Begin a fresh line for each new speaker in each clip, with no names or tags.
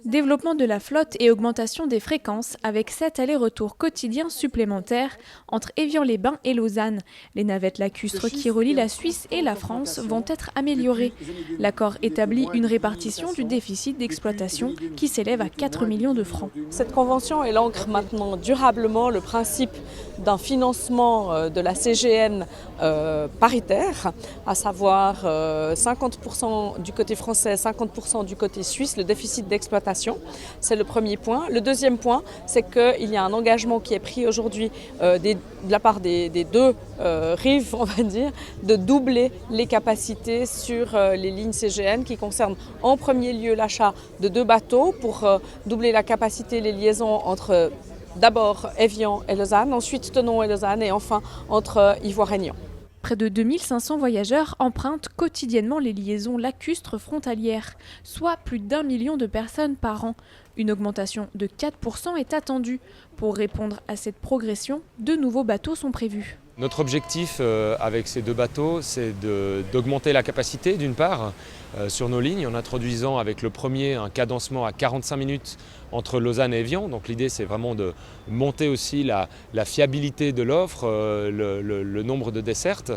Développement de la flotte et augmentation des fréquences avec 7 allers-retours quotidiens supplémentaires entre Évian-les-Bains et Lausanne. Les navettes lacustres qui relient la Suisse et la France vont être améliorées. L'accord établit une répartition du déficit d'exploitation qui s'élève à 4 millions de francs.
Cette convention, elle ancre maintenant durablement le principe d'un financement de la CGN paritaire, à savoir 50% du côté français, 50% du côté suisse, le déficit d'exploitation. C'est le premier point. Le deuxième point, c'est qu'il y a un engagement qui est pris aujourd'hui de la part des deux rives, on va dire, de doubler les capacités sur les lignes CGN qui concernent en premier lieu l'achat de 2 bateaux pour doubler la capacité, les liaisons entre d'abord Évian et Lausanne, ensuite Thonon et Lausanne et enfin entre Ivoire-Aignan.
Près de 2500 voyageurs empruntent quotidiennement les liaisons lacustres frontalières, soit plus d'1 million de personnes par an. Une augmentation de 4% est attendue. Pour répondre à cette progression, 2 nouveaux bateaux sont prévus.
Notre objectif avec ces 2 bateaux, c'est d'augmenter la capacité d'une part sur nos lignes en introduisant avec le premier un cadencement à 45 minutes entre Lausanne et Évian. Donc l'idée c'est vraiment de monter aussi la fiabilité de l'offre, le nombre de dessertes.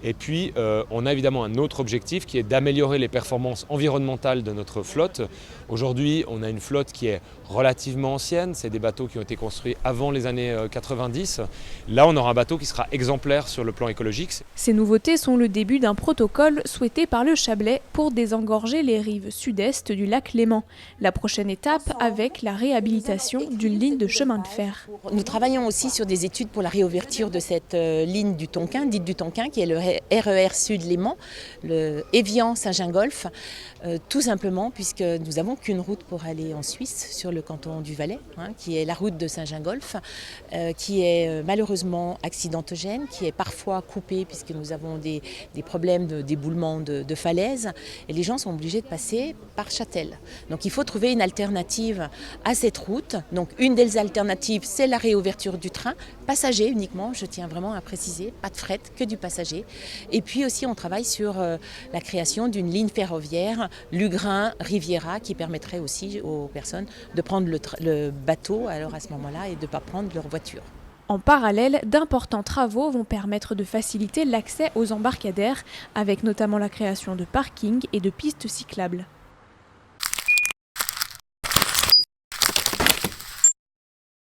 Et puis on a évidemment un autre objectif qui est d'améliorer les performances environnementales de notre flotte. Aujourd'hui on a une flotte qui est relativement ancienne, c'est des bateaux qui ont été construits avant les années 90. Là on aura un bateau qui sera exemplaire sur le plan écologique.
Ces nouveautés sont le début d'un protocole souhaité par le Chablais pour désengorger les rives sud-est du lac Léman. La prochaine étape avec la réhabilitation d'une ligne de chemin de fer.
Nous travaillons aussi sur des études pour la réouverture de cette ligne du Tonkin, dite du Tonkin, qui est le RER Sud-Léman, le Évian-Saint-Gingolph, tout simplement puisque nous n'avons qu'une route pour aller en Suisse, sur le canton du Valais, qui est la route de Saint-Gingolph, qui est malheureusement accidentogène, qui est parfois coupée puisque nous avons des problèmes d'éboulement de falaises et les gens sont obligés de passer par Châtel. Donc il faut trouver une alternative à cette route. Donc une des alternatives, c'est la réouverture du train, passager uniquement, je tiens vraiment à préciser, pas de fret, que du passager. Et puis aussi on travaille sur la création d'une ligne ferroviaire Lugrin-Riviera qui permettrait aussi aux personnes de prendre le bateau alors à ce moment-là et de ne pas prendre leur voiture.
En parallèle, d'importants travaux vont permettre de faciliter l'accès aux embarcadères, avec notamment la création de parkings et de pistes cyclables.